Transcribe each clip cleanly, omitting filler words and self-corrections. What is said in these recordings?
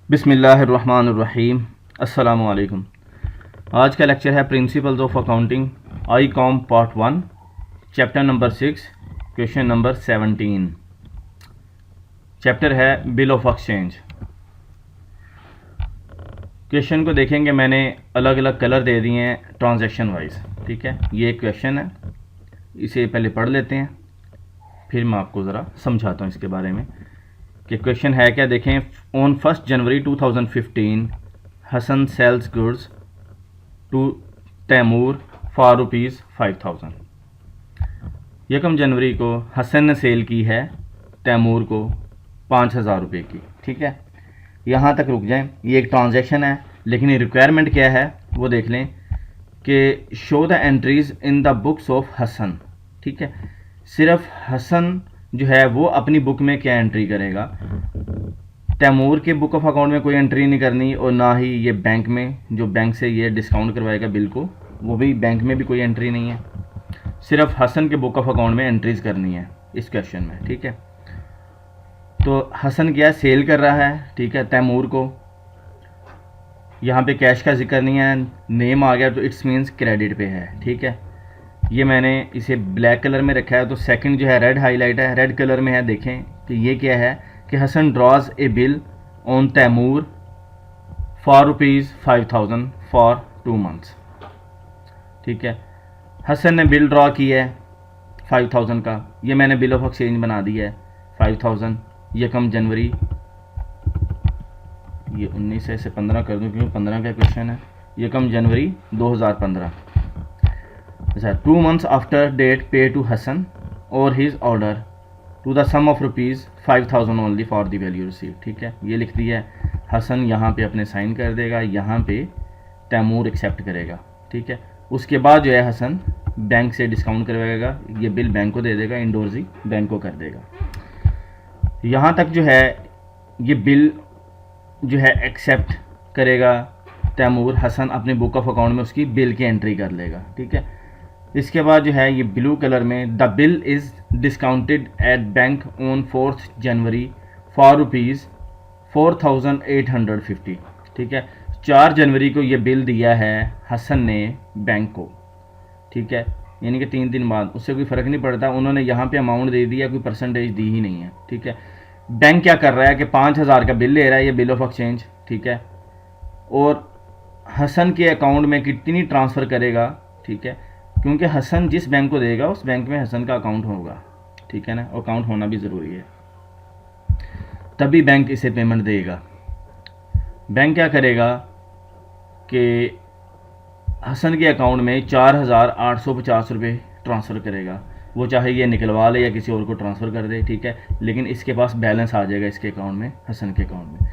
बिस्मिल्लाहिर्रहमानिर्रहीम। अस्सलामु अलैकुम। आज का लेक्चर है principles of accounting I com part 1 chapter number 6 question number 17। Chapter है बिल ऑफ एक्सचेंज। क्वेश्चन को देखेंगे, मैंने अलग अलग कलर दे दिए हैं ट्रांजैक्शन वाइज। ठीक है, ये एक क्वेश्चन है, इसे पहले पढ़ लेते हैं, फिर मैं आपको ज़रा समझाता हूँ इसके बारे में कि क्वेश्चन है क्या। देखें, on 1 January 2015 Hasan sells goods to Taimur for ₹5000। 1 जनवरी को हसन ने सेल की है तैमूर को 5000 रुपये की। ठीक है, यहाँ तक रुक जाएं। ये एक ट्रांजैक्शन है, लेकिन ये रिक्वायरमेंट क्या है वो देख लें कि show the entries in the books of Hasan. ठीक है, सिर्फ हसन जो है वो अपनी बुक में क्या एंट्री करेगा, तैमूर के बुक ऑफ अकाउंट में कोई एंट्री नहीं करनी, और ना ही ये बैंक में, जो बैंक से ये डिस्काउंट करवाएगा बिल को, वो भी बैंक में भी कोई एंट्री नहीं है। सिर्फ हसन के बुक ऑफ अकाउंट में एंट्रीज करनी है इस क्वेश्चन में। ठीक है, तो हसन क्या सेल कर रहा है, ठीक है, तैमूर को। यहाँ पे कैश का जिक्र नहीं है, नेम आ गया तो इट्स मीन्स क्रेडिट पे है। ठीक है, ये मैंने इसे ब्लैक कलर में रखा है, तो सेकंड जो है रेड हाईलाइट है, रेड कलर में है। देखें कि ये क्या है कि Hasan draws a bill on Taimur for ₹5000 for 2 months। ठीक है, हसन ने बिल ड्रॉ किया है 5000 का, ये मैंने बिल ऑफ एक्सचेंज बना दिया है 5000। 1 जनवरी, ये 19 से 15 कर दूँ क्योंकि 15 का क्वेश्चन है। 1 जनवरी 2015। अच्छा, 2 months after date pay to Hasan और his order to the sum of ₹5000 only for the value receive. ठीक है, ये लिख दिया है। हसन यहाँ पे अपने साइन कर देगा, यहाँ पे तैमूर एक्सेप्ट करेगा। ठीक है, उसके बाद जो है हसन बैंक से डिस्काउंट करवाएगा, ये बिल बैंक को दे देगा, इंडोर्सी बैंक को कर देगा। यहाँ तक जो है ये बिल जो है एक्सेप्ट करेगा तैमूर, हसन अपने बुक ऑफ अकाउंट में उसकी बिल की एंट्री कर लेगा। ठीक है, इसके बाद जो है ये ब्लू कलर में the bill is discounted at bank on 4 January for ₹4850। ठीक है, 4 जनवरी को ये बिल दिया है हसन ने बैंक को। ठीक है, यानी कि 3 दिन बाद, उससे कोई फ़र्क नहीं पड़ता, उन्होंने यहाँ पे अमाउंट दे दिया, कोई परसेंटेज दी ही नहीं है। ठीक है, बैंक क्या कर रहा है कि 5000 का बिल ले रहा है, ये बिल ऑफ एक्सचेंज। ठीक है, और हसन के अकाउंट में कितनी ट्रांसफ़र करेगा। ठीक है, क्योंकि हसन जिस बैंक को देगा उस बैंक में हसन का अकाउंट होगा। ठीक है ना, अकाउंट होना भी ज़रूरी है, तभी बैंक इसे पेमेंट देगा। बैंक क्या करेगा कि हसन के अकाउंट में 4850 रुपये ट्रांसफ़र करेगा, वो चाहे ये निकलवा ले या किसी और को ट्रांसफ़र कर दे। ठीक है, लेकिन इसके पास बैलेंस आ जाएगा इसके अकाउंट में, हसन के अकाउंट में।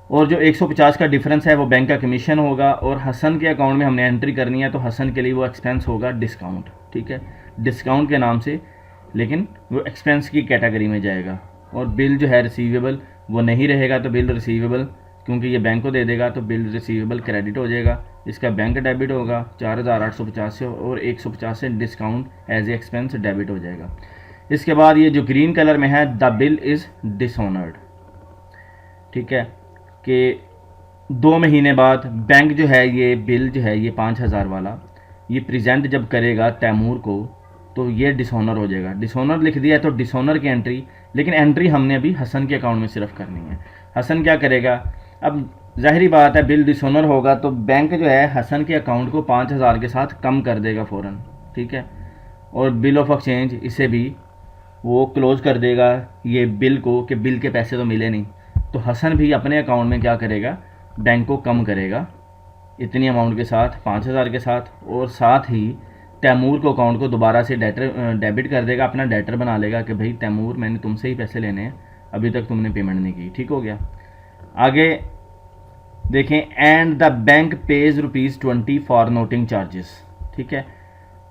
और जो 150 का डिफरेंस है वो बैंक का कमीशन होगा, और हसन के अकाउंट में हमने एंट्री करनी है, तो हसन के लिए वो एक्सपेंस होगा डिस्काउंट। ठीक है, डिस्काउंट के नाम से, लेकिन वो एक्सपेंस की कैटेगरी में जाएगा। और बिल जो है रिसीवेबल वो नहीं रहेगा, तो बिल रिसीवेबल, क्योंकि ये बैंक को दे देगा तो बिल रिसीवेबल क्रेडिट हो जाएगा, इसका बैंक डेबिट होगा 4850 से, और 150 से discount as a expense debit हो जाएगा। इसके बाद ये जो ग्रीन कलर में है द बिल इज़ डिसऑनर्ड। ठीक है, कि 2 महीने बाद बैंक जो है ये बिल जो है ये 5000 वाला ये प्रेजेंट जब करेगा तैमूर को, तो ये डिसऑनर हो जाएगा। डिसऑनर लिख दिया है तो डिसऑनर की एंट्री, लेकिन एंट्री हमने अभी हसन के अकाउंट में सिर्फ करनी है। हसन क्या करेगा, अब ज़ाहिरी बात है बिल डिसऑनर होगा तो बैंक जो है हसन के अकाउंट को 5000 के साथ कम कर देगा फ़ौरन। ठीक है, और बिल ऑफ एक्सचेंज इसे भी वो क्लोज़ कर देगा ये बिल को, कि बिल के पैसे तो मिले नहीं, तो हसन भी अपने अकाउंट में क्या करेगा, बैंक को कम करेगा इतनी अमाउंट के साथ, 5000 के साथ, और साथ ही तैमूर को अकाउंट को दोबारा से डेबिट कर देगा, अपना डेटर बना लेगा कि भाई तैमूर मैंने तुमसे ही पैसे लेने हैं, अभी तक तुमने पेमेंट नहीं की। ठीक हो गया। आगे देखें, and the bank pays ₹20 for noting charges. ठीक है,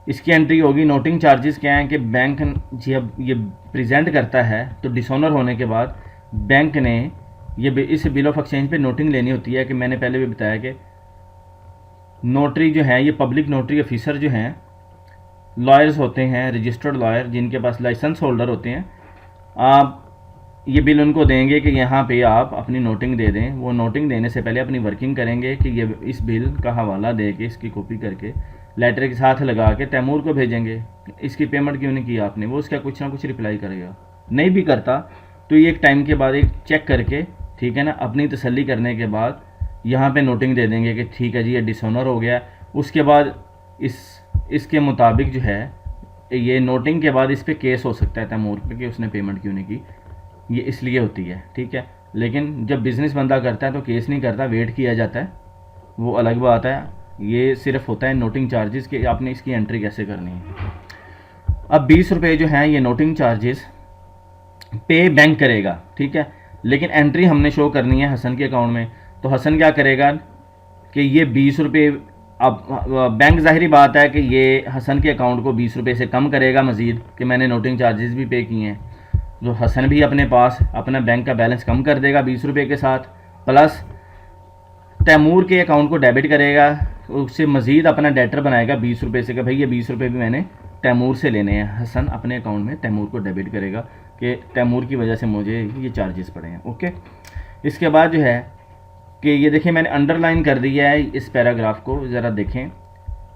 इसकी एंट्री होगी। नोटिंग चार्जेस क्या है कि बैंक जब ये प्रेजेंट करता है तो डिसऑनर होने के बाद बैंक ने ये इस बिल ऑफ एक्सचेंज पे नोटिंग लेनी होती है, कि मैंने पहले भी बताया कि नोटरी जो है ये पब्लिक नोटरी ऑफिसर जो हैं, लॉयर्स होते हैं, रजिस्टर्ड लॉयर जिनके पास लाइसेंस होल्डर होते हैं। आप ये बिल उनको देंगे कि यहाँ पे आप अपनी नोटिंग दे दें। वो नोटिंग देने से पहले अपनी वर्किंग करेंगे कि ये इस बिल का हवाला दे के इसकी कॉपी करके लेटर के साथ लगा के तैमूर को भेजेंगे, इसकी पेमेंट क्यों नहीं की आपने। वो उसका कुछ ना कुछ रिप्लाई करेगा, नहीं भी करता तो ये एक टाइम के बाद एक चेक करके, ठीक है ना, अपनी तसल्ली करने के बाद यहाँ पे नोटिंग दे देंगे कि ठीक है जी ये डिसऑनर हो गया। उसके बाद इसके मुताबिक जो है ये नोटिंग के बाद इस पर केस हो सकता है तैमूर पे कि उसने पेमेंट क्यों नहीं की। ये इसलिए होती है, ठीक है। लेकिन जब बिज़नेस बंदा करता है तो केस नहीं करता, वेट किया जाता है, वो अलग बात है। ये सिर्फ होता है नोटिंग चार्जेस कि आपने इसकी एंट्री कैसे करनी है। अब 20 रुपये जो हैं ये नोटिंग चार्जेस पे बैंक करेगा, ठीक है। लेकिन एंट्री हमने शो करनी है हसन के अकाउंट में, तो हसन क्या करेगा कि ये 20 रुपये, अब बैंक ज़ाहिरी बात है कि ये हसन के अकाउंट को 20 रुपये से कम करेगा मज़ीद कि मैंने नोटिंग चार्जेस भी पे किए हैं। तो हसन भी अपने पास अपना बैंक का बैलेंस कम कर देगा 20 रुपये के साथ, प्लस तैमूर के अकाउंट को डेबिट करेगा, उससे मज़ीद अपना डेटर बनाएगा 20 रुपये से कि भाई ये 20 रुपये भी मैंने तैमूर से लेने हैं। हसन अपने अकाउंट में तैमूर को डेबिट करेगा कि तैमूर की वजह से मुझे ये चार्जेस पड़े हैं। ओके, इसके बाद जो है कि ये देखिए मैंने अंडरलाइन कर दिया है इस पैराग्राफ को, ज़रा देखें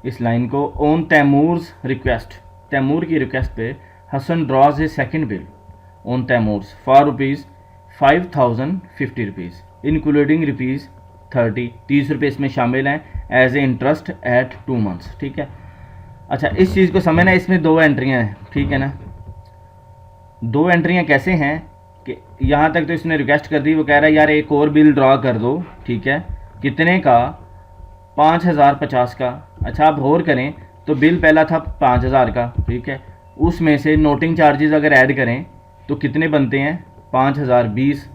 इस लाइन को। ऑन तैमूर्स रिक्वेस्ट, तैमूर की रिक्वेस्ट पे Hasan draws a second bill on Taimur's for ₹5,050 including ₹30 रुपये इसमें शामिल हैं as a interest at 2 months, ठीक है। अच्छा, इस चीज़ को समझना, इसमें 2 एंट्रियाँ हैं, ठीक है ना। 2 एंट्रियाँ कैसे हैं कि यहाँ तक तो इसने रिक्वेस्ट कर दी, वो कह रहा है यार एक और बिल ड्रा कर दो, ठीक है। कितने का? 5,050 का। अच्छा, आप गौर करें तो बिल पहला था 5,000 का, ठीक है। उसमें से नोटिंग चार्जेस अगर ऐड करें तो कितने बनते हैं? 5,020।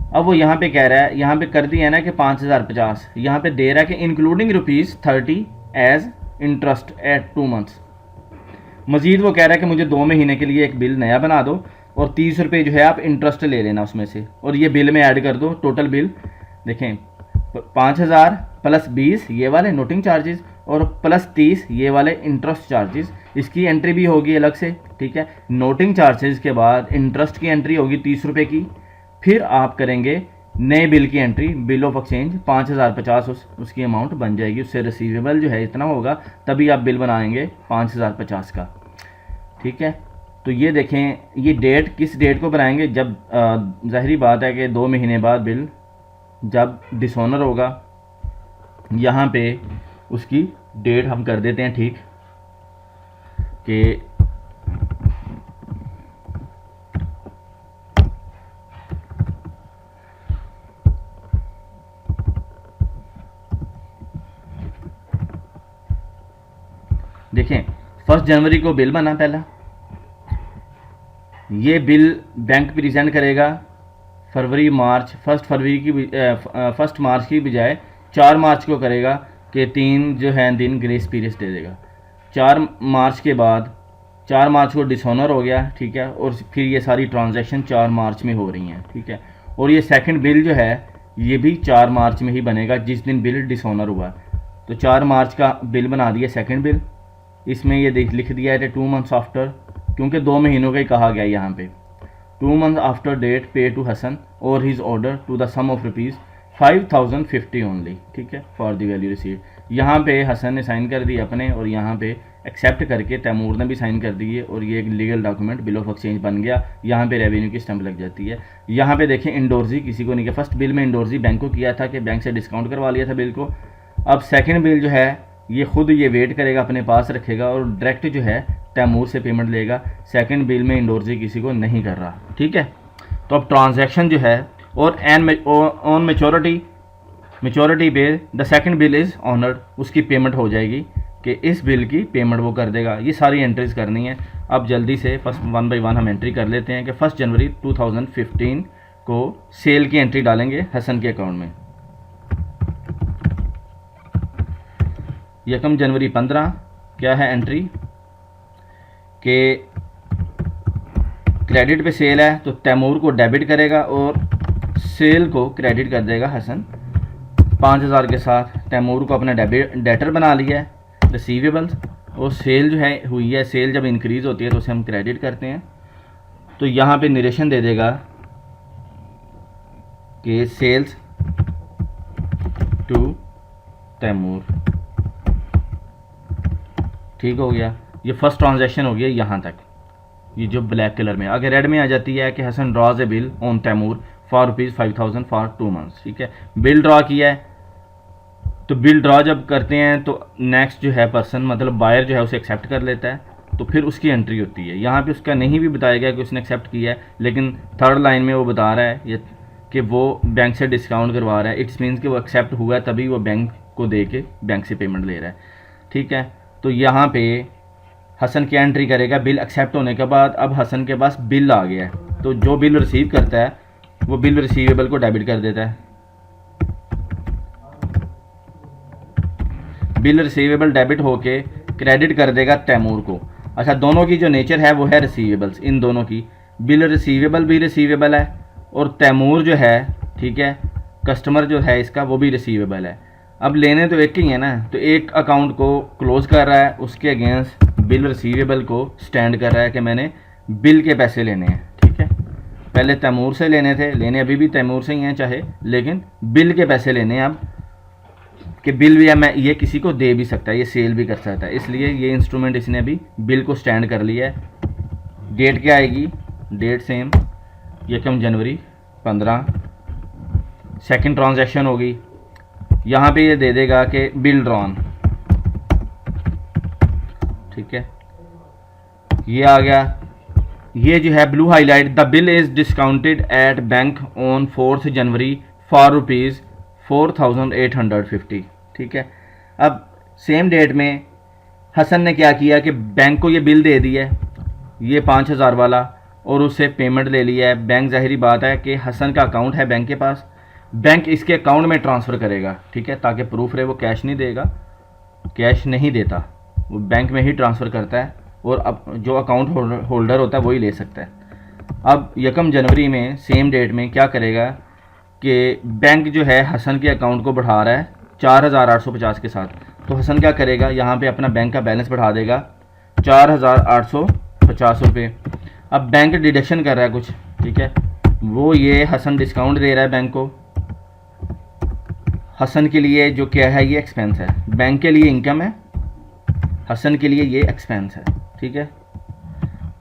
अब वो यहाँ पे कह रहा है, यहाँ पे कर दिया है ना कि 5,050, यहाँ पे दे रहा है कि including ₹30 as interest at 2 months। मज़ीद वो कह रहा है कि मुझे 2 महीने के लिए एक बिल नया बना दो और 30 रुपये जो है आप इंटरेस्ट ले लेना उसमें से, और ये बिल में ऐड कर दो। टोटल बिल देखें, 5,000 प्लस 20 ये वाले नोटिंग चार्जेस और प्लस 30 ये वाले इंटरेस्ट चार्जेस, इसकी एंट्री भी होगी अलग से, ठीक है। नोटिंग चार्जेस के बाद इंटरेस्ट की एंट्री होगी 30 रुपये की, फिर आप करेंगे नए बिल की एंट्री, बिल ऑफ एक्सचेंज 5,050 उसकी अमाउंट बन जाएगी। उससे रिसीवेबल जो है इतना होगा, तभी आप बिल बनाएंगे 5,050 का, ठीक है। तो ये देखें, ये डेट किस डेट को बनाएंगे? जब ज़ाहिरी बात है कि 2 महीने बाद बिल जब डिसऑनर होगा, यहाँ पे उसकी डेट हम कर देते हैं, ठीक, कि देखें 1 जनवरी को बिल बना पहला, ये बिल बैंक प्रेजेंट करेगा फरवरी मार्च, 1 मार्च की बजाय 4 मार्च को करेगा कि 3 जो है दिन ग्रेस पीरियड दे देगा। 4 मार्च के बाद 4 मार्च को डिसऑनर हो गया, ठीक है, और फिर ये सारी ट्रांजैक्शन 4 मार्च में हो रही हैं, ठीक है। और ये सेकंड बिल जो है ये भी 4 मार्च में ही बनेगा जिस दिन बिल डिसऑनर हुआ। तो 4 मार्च का बिल बना दिया सेकंड बिल, इसमें ये लिख दिया है 2 months आफ्टर, क्योंकि 2 महीनों का ही कहा गया यहाँ पे। 2 months after date pay to Hasan और his order to the sum of ₹5,050 only, ठीक है, फॉर द वैल्यू रिसीव्ड। यहाँ पे हसन ने साइन कर दिए अपने, और यहाँ पे एक्सेप्ट करके तैमूर ने भी साइन कर दिए, और ये एक legal document bill of exchange बन गया। यहाँ पे रेवेन्यू की स्टैंप लग जाती है। यहाँ पे देखें इंडोर्सी किसी को नहीं किया। फर्स्ट बिल में इंडोर्सी बैंक को किया था कि बैंक से डिस्काउंट करवा लिया था बिल को। अब सेकेंड बिल जो है ये खुद ये वेट करेगा, अपने पास रखेगा और डायरेक्ट जो है तैमूर से पेमेंट लेगा। सेकंड बिल में इंडोर्सी किसी को नहीं कर रहा, ठीक है। तो अब ट्रांजैक्शन जो है, और ऑन मेच्योरिटी पे the second bill is honoured, उसकी पेमेंट हो जाएगी कि इस बिल की पेमेंट वो कर देगा। ये सारी एंट्रीज करनी है। अब जल्दी से फर्स्ट 1 by 1 हम एंट्री कर लेते हैं कि 1 जनवरी 2015 को सेल की एंट्री डालेंगे हसन के अकाउंट में। 1 जनवरी 15 क्या है एंट्री कि क्रेडिट पे सेल है तो तैमूर को डेबिट करेगा और सेल को क्रेडिट कर देगा हसन 5,000 के साथ। तैमूर को अपना डेटर बना लिया है रिसीवेबल्स, और सेल जो है हुई है, सेल जब इंक्रीज़ होती है तो उसे हम क्रेडिट करते हैं। तो यहाँ पे नरेशन दे देगा कि सेल्स टू तैमूर। ठीक हो गया, ये फर्स्ट ट्रांजैक्शन हो गया यहाँ तक, ये जो ब्लैक कलर में। अगर रेड में आ जाती है कि Hasan draws a bill on Taimur for ₹5,000 for 2 months। ठीक है, बिल ड्रॉ किया है, तो बिल ड्रॉ जब करते हैं तो नेक्स्ट जो है पर्सन, मतलब बायर जो है उसे एक्सेप्ट कर लेता है, तो फिर उसकी एंट्री होती है। यहाँ पे उसका नहीं भी बताया गया कि उसने एक्सेप्ट किया है, लेकिन थर्ड लाइन में वो बता रहा है ये कि वो बैंक से डिस्काउंट करवा रहा है। इट्स मीन्स कि वो एक्सेप्ट हुआ है, तभी वो बैंक को दे के बैंक से पेमेंट ले रहा है। ठीक है, तो यहाँ पे हसन की एंट्री करेगा बिल एक्सेप्ट होने के बाद। अब हसन के पास बिल आ गया है, तो जो बिल रिसीव करता है वो बिल रिसीवेबल को डेबिट कर देता है। बिल रिसीवेबल डेबिट होके क्रेडिट कर देगा तैमूर को। अच्छा, दोनों की जो नेचर है वो है रिसीवेबल्स, इन दोनों की। बिल रिसीवेबल भी रिसीवेबल है और तैमूर जो है, ठीक है, कस्टमर जो है इसका, वो भी रिसीवेबल है। अब लेने तो एक ही है ना, तो एक अकाउंट को क्लोज कर रहा है, उसके अगेंस्ट बिल रिसीवेबल को स्टैंड कर रहा है कि मैंने बिल के पैसे लेने हैं। ठीक है, पहले तैमूर से लेने थे, लेने अभी भी तैमूर से ही हैं चाहे, लेकिन बिल के पैसे लेने हैं अब, कि बिल भी मैं ये किसी को दे भी सकता है, ये सेल भी कर सकता है, इसलिए ये इंस्ट्रूमेंट इसने अभी बिल को स्टैंड कर लिया है। डेट क्या आएगी? डेट सेम 1 जनवरी 15। सेकंड ट्रांजैक्शन होगी, यहाँ पे ये दे देगा कि बिल ड्रॉन। ठीक है, ये आ गया। ये जो है blue highlight, the bill is discounted at bank on 4 January for ₹4,850। ठीक है, अब सेम डेट में हसन ने क्या किया कि बैंक को ये बिल दे दिया है, ये 5,000 वाला, और उससे पेमेंट ले लिया है। बैंक, जाहिर बात है कि हसन का अकाउंट है बैंक के पास, बैंक इसके अकाउंट में ट्रांसफ़र करेगा। ठीक है, ताकि प्रूफ रहे, वो कैश नहीं देगा, कैश नहीं देता, वो बैंक में ही ट्रांसफ़र करता है, और अब जो अकाउंट होल्डर होता है वही ले सकता है। अब 1 जनवरी में सेम डेट में क्या करेगा कि बैंक जो है हसन के अकाउंट को बढ़ा रहा है 4,850 के साथ, तो हसन क्या करेगा, यहाँ पे अपना बैंक का बैलेंस बढ़ा देगा 4,850 रुपये। अब बैंक डिडक्शन कर रहा है कुछ, ठीक है, वो ये हसन डिस्काउंट दे रहा है बैंक को। हसन के लिए जो क्या है, ये एक्सपेंस है, बैंक के लिए इनकम है, हसन के लिए ये एक्सपेंस है। ठीक है,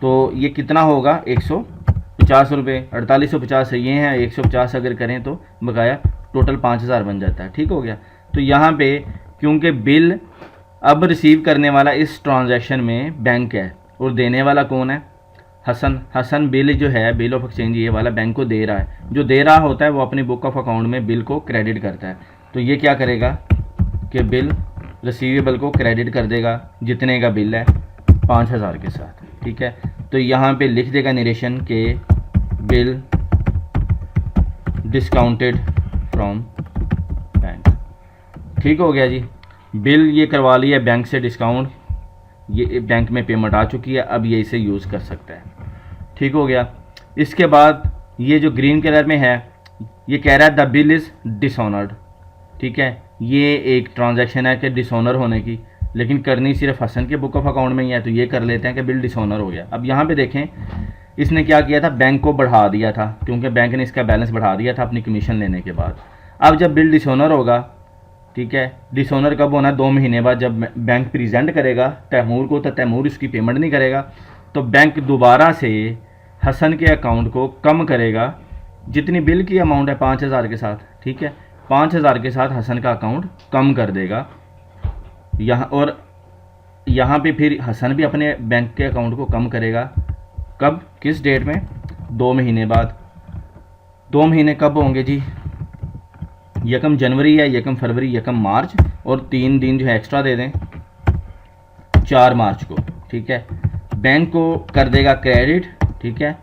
तो ये कितना होगा, 150 रुपये, 4850 ये हैं, 150 अगर करें तो बकाया टोटल 5,000 बन जाता है। ठीक हो गया, तो यहाँ पे क्योंकि बिल अब रिसीव करने वाला इस ट्रांजैक्शन में बैंक है और देने वाला कौन है, हसन। हसन बिल जो है, बिल ऑफ एक्सचेंज, ये वाला बैंक को दे रहा है, जो दे रहा होता है वो अपनी बुक ऑफ अकाउंट में बिल को क्रेडिट करता है। तो ये क्या करेगा कि बिल रिसीवेबल को क्रेडिट कर देगा जितने का बिल है 5,000 के साथ। ठीक है, तो यहाँ पे लिख देगा नरेशन के बिल डिस्काउंटेड फ्रॉम बैंक। ठीक हो गया जी, बिल ये करवा लिया बैंक से डिस्काउंट, ये बैंक में पेमेंट आ चुकी है, अब ये इसे यूज़ कर सकता है। ठीक हो गया, इसके बाद ये जो ग्रीन कलर में है, ये कह रहा है द बिल इज़ डिसऑनर्ड। ठीक है, ये एक ट्रांजैक्शन है कि डिसऑनर होने की, लेकिन करनी सिर्फ हसन के बुक ऑफ अकाउंट में ही है, तो ये कर लेते हैं कि बिल डिसऑनर हो गया। अब यहाँ पे देखें, इसने क्या किया था, बैंक को बढ़ा दिया था, क्योंकि बैंक ने इसका बैलेंस बढ़ा दिया था अपनी कमीशन लेने के बाद। अब जब बिल डिसऑनर होगा, ठीक है, डिसऑनर कब होना, 2 महीने बाद जब बैंक प्रेजेंट करेगा तैमूर को, तो तैमूर इसकी पेमेंट नहीं करेगा, तो बैंक दोबारा से हसन के अकाउंट को कम करेगा, जितनी बिल की अमाउंट है 5,000 के साथ। ठीक है, 5,000 के साथ हसन का अकाउंट कम कर देगा यहाँ, और यहाँ पे फिर हसन भी अपने बैंक के अकाउंट को कम करेगा। कब, किस डेट में, 2 महीने बाद। 2 महीने कब होंगे जी, 1 जनवरी है, 1 फरवरी, 1 मार्च, और 3 दिन जो है एक्स्ट्रा दे दें 4 मार्च को। ठीक है, बैंक को कर देगा क्रेडिट। ठीक है,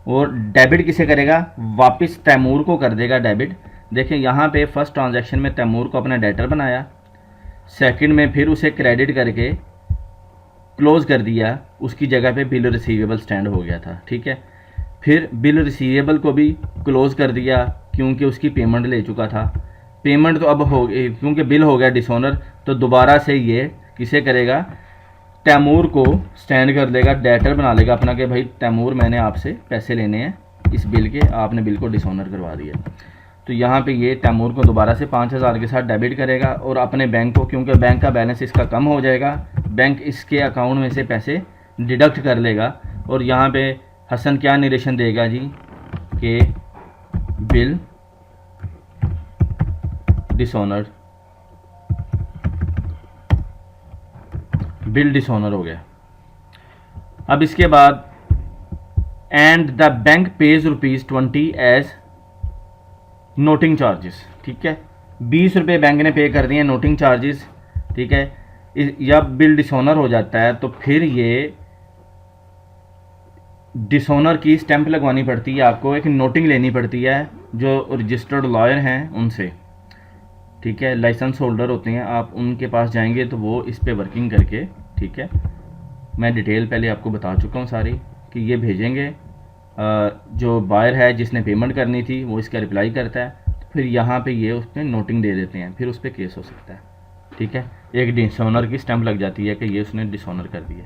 और डेबिट किसे करेगा, वापस तैमूर को कर देगा डेबिट। देखें यहाँ पे फर्स्ट ट्रांजैक्शन में तैमूर को अपना डेटर बनाया, सेकंड में फिर उसे क्रेडिट करके क्लोज कर दिया, उसकी जगह पे बिल रिसीवेबल स्टैंड हो गया था। ठीक है, फिर बिल रिसीवेबल को भी क्लोज कर दिया क्योंकि उसकी पेमेंट ले चुका था। पेमेंट तो अब हो गई, क्योंकि बिल हो गया डिसऑनर, तो दोबारा से ये किसे करेगा, तैमूर को स्टैंड कर देगा, डेटर बना लेगा अपना कि भाई तैमूर मैंने आपसे पैसे लेने हैं इस बिल के, आपने बिल को डिसऑनर करवा दिया। तो यहाँ पे ये तैमूर को दोबारा से 5,000 के साथ डेबिट करेगा और अपने बैंक को, क्योंकि बैंक का बैलेंस इसका कम हो जाएगा, बैंक इसके अकाउंट में से पैसे डिडक्ट कर लेगा। और यहाँ पे हसन क्या नरेशन देगा जी कि बिल डिसऑनर, बिल डिसऑनर हो गया। अब इसके बाद and the bank pays ₹20 as noting charges, ठीक है, 20 रुपये बैंक ने पे कर दिए नोटिंग चार्जेस, ठीक है। जब बिल डिसऑनर हो जाता है तो फिर ये डिसऑनर की स्टैंप लगवानी पड़ती है, आपको एक नोटिंग लेनी पड़ती है जो रजिस्टर्ड लॉयर हैं उनसे, ठीक है, लाइसेंस होल्डर होते हैं, आप उनके पास जाएंगे तो वो इस पे वर्किंग करके, ठीक है, मैं डिटेल पहले आपको बता चुका हूँ सारी कि ये भेजेंगे। जो बायर है जिसने पेमेंट करनी थी वो इसका रिप्लाई करता है, तो फिर यहाँ पे ये उसने नोटिंग दे देते हैं, फिर उस पर केस हो सकता है, ठीक है। एक डिसऑनर की स्टैंप लग जाती है कि ये उसने डिसऑनर कर दिया,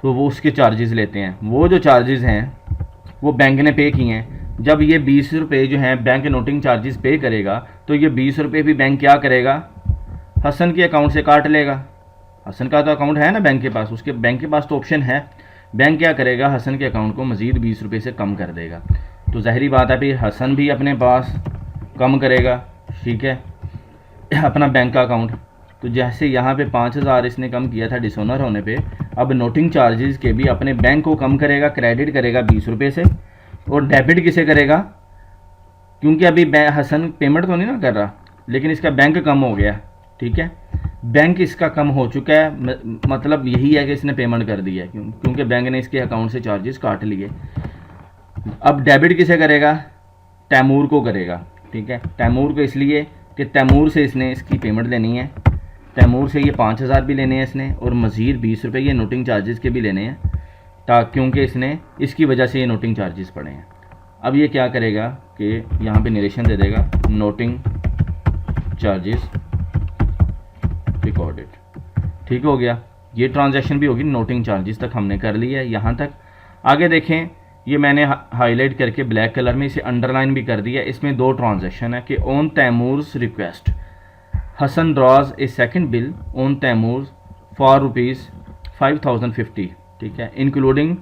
तो वो उसके चार्जेस लेते हैं। वो जो चार्जेस हैं वो बैंक ने पे किए हैं। जब ये 20 रुपये जो हैं बैंक नोटिंग चार्जेस पे करेगा तो ये 20 रुपये भी बैंक क्या करेगा, हसन के अकाउंट से काट लेगा। हसन का तो अकाउंट है ना बैंक के पास, उसके बैंक के पास तो ऑप्शन है। बैंक क्या करेगा, हसन के अकाउंट को मज़ीद 20 रुपये से कम कर देगा। तो ज़ाहिरी बात है फिर हसन भी अपने पास कम करेगा, ठीक है, अपना बैंक का अकाउंट। तो जैसे यहाँ पे 5,000 इसने कम किया था डिसऑनर होने पे, अब नोटिंग चार्जेस के भी अपने बैंक को कम करेगा, क्रेडिट करेगा 20 रुपये से, और डेबिट किसे करेगा, क्योंकि अभी हसन पेमेंट तो नहीं ना कर रहा, लेकिन इसका बैंक कम हो गया, ठीक है, बैंक इसका कम हो चुका है, मतलब यही है कि इसने पेमेंट कर दी है, क्योंकि बैंक ने इसके अकाउंट से चार्जेस काट लिए। अब डेबिट किसे करेगा, तैमूर को करेगा, ठीक है, तैमूर को इसलिए कि तैमूर से इसने इसकी पेमेंट लेनी है, तैमूर से ये 5,000 भी लेने हैं इसने, और मज़ीद 20 रुपये ये नोटिंग चार्जेस के भी लेने हैं, क्योंकि इसने इसकी वजह से ये नोटिंग चार्जेस पड़े हैं। अब ये क्या करेगा कि यहाँ पे नरेशन दे देगा नोटिंग चार्जेस रिकॉर्डेड, ठीक हो गया। ये ट्रांजैक्शन भी होगी, नोटिंग चार्जेस तक हमने कर लिया है यहाँ तक। आगे देखें, ये मैंने हाईलाइट करके ब्लैक कलर में इसे अंडरलाइन भी कर दिया। इसमें 2 ट्रांजैक्शन है कि on Taimur's request Hasan draws a second bill on Taimur for ₹5,050, ठीक है, including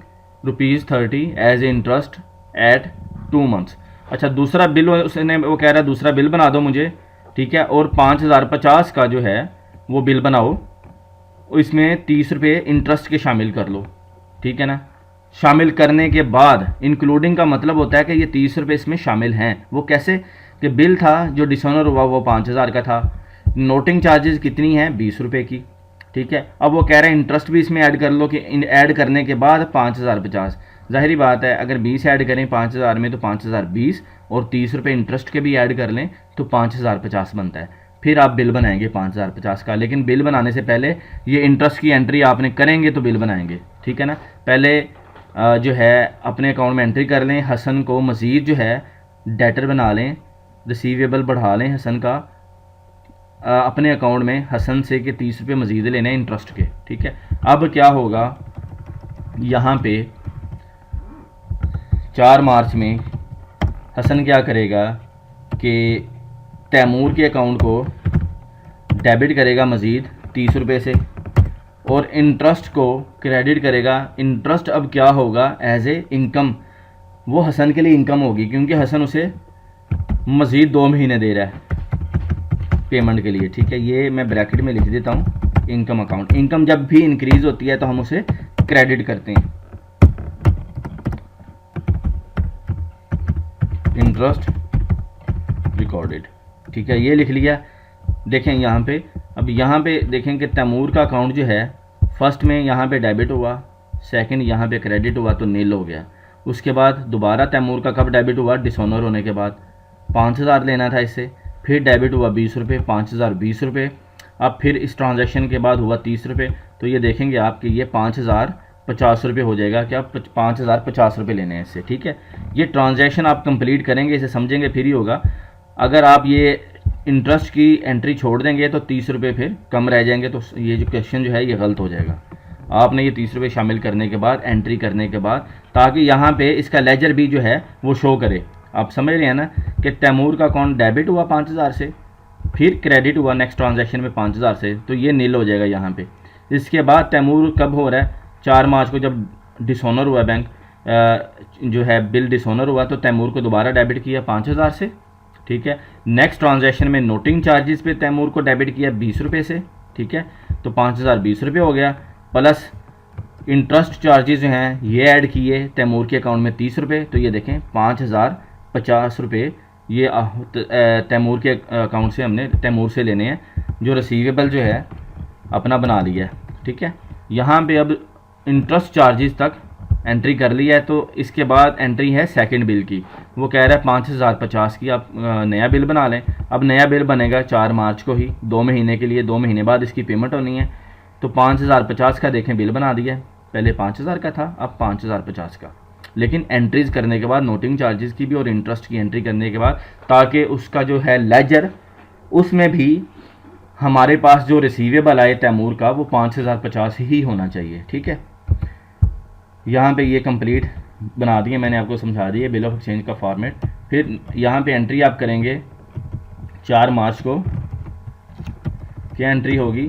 ₹30 as a interest at 2 months. अच्छा, दूसरा बिल उसने, वो कह रहा है दूसरा बिल बना दो मुझे, ठीक है, और 5,050 का जो है वो बिल बनाओ, इसमें 30 रुपये इंटरेस्ट के शामिल कर लो, ठीक है ना। शामिल करने के बाद, इंक्लूडिंग का मतलब होता है कि ये 30 रुपये इसमें शामिल हैं। वो कैसे कि बिल था जो डिसऑनर हुआ वो 5,000 का था, नोटिंग चार्जेस कितनी है 20 रुपये की, ठीक है। अब वो कह रहे हैं इंटरेस्ट भी इसमें ऐड कर लो, कि ऐड करने के बाद 5,050। ज़ाहिरी बात है अगर 20 ऐड करें 5,000 में तो 5,020, और 30 रुपये इंटरेस्ट के भी ऐड कर लें तो 5,050 बनता है। फिर आप बिल बनाएंगे 5,050 का, लेकिन बिल बनाने से पहले ये इंटरेस्ट की एंट्री आपने करेंगे तो बिल बनाएंगे, ठीक है ना। पहले जो है अपने अकाउंट में एंट्री कर लें, हसन को मज़ीद जो है डेटर बना लें, रिसीवेबल बढ़ा लें हसन का अपने अकाउंट में, हसन से कि 30 रुपये मज़ीद लेने इंटरेस्ट के, ठीक है। अब क्या होगा, यहाँ पे 4 मार्च में हसन क्या करेगा कि तैमूर के अकाउंट को डेबिट करेगा मज़ीद 30 रुपये से, और इंटरेस्ट को क्रेडिट करेगा। इंटरेस्ट अब क्या होगा, एज ए इनकम, वो हसन के लिए इनकम होगी, क्योंकि हसन उसे मज़ीद 2 महीने दे रहा है पेमेंट के लिए, ठीक है। ये मैं ब्रैकेट में लिख देता हूँ, इनकम अकाउंट। इनकम जब भी इंक्रीज़ होती है तो हम उसे क्रेडिट करते हैं, इंटरेस्ट रिकॉर्डेड, ठीक है, ये लिख लिया। देखें यहाँ पे, अब यहाँ पे देखें कि तैमूर का अकाउंट जो है फर्स्ट में यहाँ पे डेबिट हुआ, सेकंड यहाँ पे क्रेडिट हुआ तो नील हो गया। उसके बाद दोबारा तैमूर का कब डेबिट हुआ, डिसऑनर होने के बाद 5,000 लेना था इससे, फिर डेबिट हुआ 20 रुपये, 5,000 20 रुपये। अब फिर इस ट्रांजैक्शन के बाद हुआ 30 रुपये, तो ये देखेंगे आप कि ये 5,050 रुपये हो जाएगा, कि आप 5,050 रुपये लेने हैं इससे, ठीक है। ये ट्रांजैक्शन आप कंप्लीट करेंगे, इसे समझेंगे फिर ही होगा। अगर आप ये इंटरेस्ट की एंट्री छोड़ देंगे तो 30 रुपये फिर कम रह जाएंगे, तो ये जो क्वेश्चन जो है ये गलत हो जाएगा। आपने ये 30 रुपये शामिल करने के बाद, एंट्री करने के बाद, ताकि यहाँ पे इसका लेजर भी जो है वो शो करे। आप समझ रहे हैं ना कि तैमूर का अकाउंट डेबिट हुआ 5000 से, फिर क्रेडिट हुआ नेक्स्ट ट्रांजैक्शन में 5000 से, तो ये नील हो जाएगा यहाँ पे। इसके बाद तैमूर कब हो रहा है, 4 मार्च को जब डिसऑनर हुआ बैंक जो है बिल डिसऑनर हुआ, तो तैमूर को दोबारा डेबिट किया 5000 से, ठीक है। नेक्स्ट ट्रांजैक्शन में नोटिंग चार्जेस पे तैमूर को डेबिट किया 20 रुपये से, ठीक है, तो 5000 20 रुपये हो गया, प्लस इंटरेस्ट चार्जेस जो हैं ये ऐड किए तैमूर के अकाउंट में 30 रुपये, तो ये देखें 5050 रुपये ये तैमूर के अकाउंट से हमने तैमूर से लेने हैं, जो रिसीवेबल जो है अपना बना लिया है, ठीक है। यहाँ पे अब इंटरेस्ट चार्जेस तक एंट्री कर लिया है, तो इसके बाद एंट्री है सेकंड बिल की। वो कह रहा है 5050 की आप नया बिल बना लें। अब नया बिल बनेगा 4 मार्च को ही, 2 महीने के लिए, 2 महीने बाद इसकी पेमेंट होनी है। तो 5050 का देखें बिल बना दिया है, पहले 5000 का था, अब 5050 का, लेकिन एंट्रीज करने के बाद नोटिंग चार्जेस की भी और इंटरेस्ट की एंट्री करने के बाद, ताकि उसका जो है लेजर उसमें भी हमारे पास जो रिसीवेबल आए तैमूर का वो 5050 ही होना चाहिए, ठीक है। यहाँ पे ये कंप्लीट बना दिए, मैंने आपको समझा दिया बिल ऑफ एक्सचेंज का फॉर्मेट। फिर यहाँ पे एंट्री आप करेंगे 4 मार्च को, क्या एंट्री होगी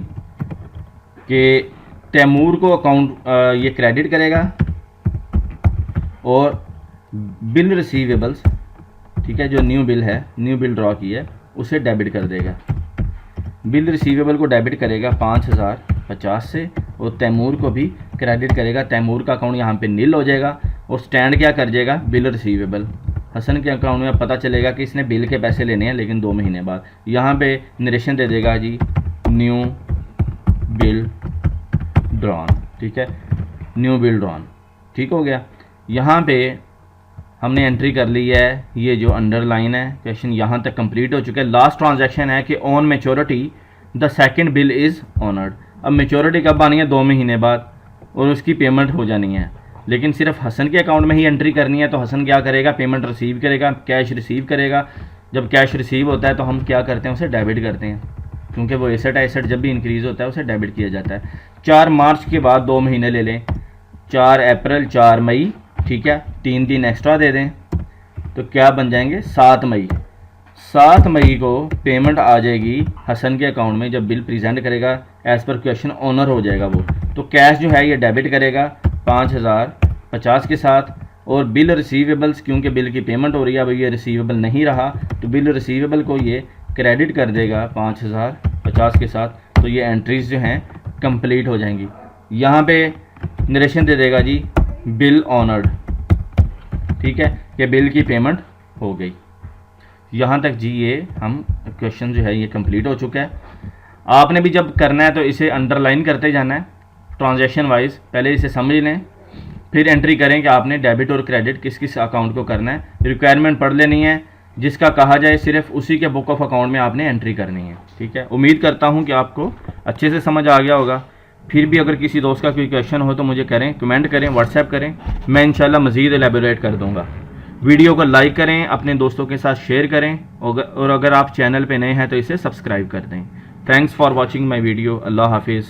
कि तैमूर को अकाउंट ये क्रेडिट करेगा और बिल रिसीवेबल्स, ठीक है, जो न्यू बिल है, न्यू बिल ड्रॉ की है, उसे डेबिट कर देगा। बिल रिसीवेबल को डेबिट करेगा 5050 से और तैमूर को भी क्रेडिट करेगा। तैमूर का अकाउंट यहाँ पे नील हो जाएगा और स्टैंड क्या कर जाएगा, बिल रिसीवेबल। हसन के अकाउंट में पता चलेगा कि इसने बिल के पैसे लेने हैं, लेकिन 2 महीने बाद। यहाँ पे नरेशन दे देगा जी न्यू बिल ड्रॉन, ठीक है, न्यू बिल ड्रॉन, ठीक हो गया। यहाँ पे हमने एंट्री कर ली है, ये जो अंडरलाइन है क्वेश्चन यहाँ तक कंप्लीट हो चुका है। लास्ट ट्रांजैक्शन है कि on maturity the second bill is honoured. अब मैच्योरिटी कब आनी है, 2 महीने बाद, और उसकी पेमेंट हो जानी है, लेकिन सिर्फ हसन के अकाउंट में ही एंट्री करनी है। तो हसन क्या करेगा, पेमेंट रिसीव करेगा, कैश रिसीव करेगा। जब कैश रिसीव होता है तो हम क्या करते हैं, उसे डेबिट करते हैं, क्योंकि वो एसेट है, एसेट जब भी इंक्रीज़ होता है उसे डेबिट किया जाता है। 4 मार्च के बाद 2 महीने ले लें, 4 अप्रैल, 4 मई, ठीक है, 3 दिन एक्स्ट्रा दे दें, तो क्या बन जाएंगे 7 मई। 7 मई को पेमेंट आ जाएगी हसन के अकाउंट में, जब बिल प्रेजेंट करेगा एज़ पर क्वेश्चन ऑनर हो जाएगा वो। तो कैश जो है ये डेबिट करेगा 5050 के साथ, और बिल रिसीवेबल्स, क्योंकि बिल की पेमेंट हो रही है, अब ये रिसीवेबल नहीं रहा, तो बिल रिसीवेबल को ये क्रेडिट कर देगा 5050 के साथ। तो ये एंट्रीज जो हैं कंप्लीट हो जाएंगी। यहाँ पे नरेशन दे देगा जी बिल ऑनर्ड, ठीक है, कि बिल की पेमेंट हो गई। यहाँ तक जी ये हम क्वेश्चन जो है ये कंप्लीट हो चुका है। आपने भी जब करना है तो इसे अंडरलाइन करते जाना है ट्रांजैक्शन वाइज, पहले इसे समझ लें, फिर एंट्री करें कि आपने डेबिट और क्रेडिट किस किस अकाउंट को करना है। रिक्वायरमेंट पढ़ लेनी है, जिसका कहा जाए सिर्फ उसी के बुक ऑफ अकाउंट में आपने एंट्री करनी है, ठीक है। उम्मीद करता हूँ कि आपको अच्छे से समझ आ गया होगा। फिर भी अगर किसी दोस्त का कोई क्वेश्चन हो तो मुझे करें, कमेंट करें, व्हाट्सएप करें, मैं इंशाल्लाह मज़ीद एलेबोरेट कर दूँगा। वीडियो को लाइक करें, अपने दोस्तों के साथ शेयर करें, और अगर आप चैनल पे नए हैं तो इसे सब्सक्राइब कर दें। Thanks for watching my video. अल्लाह हाफिज़।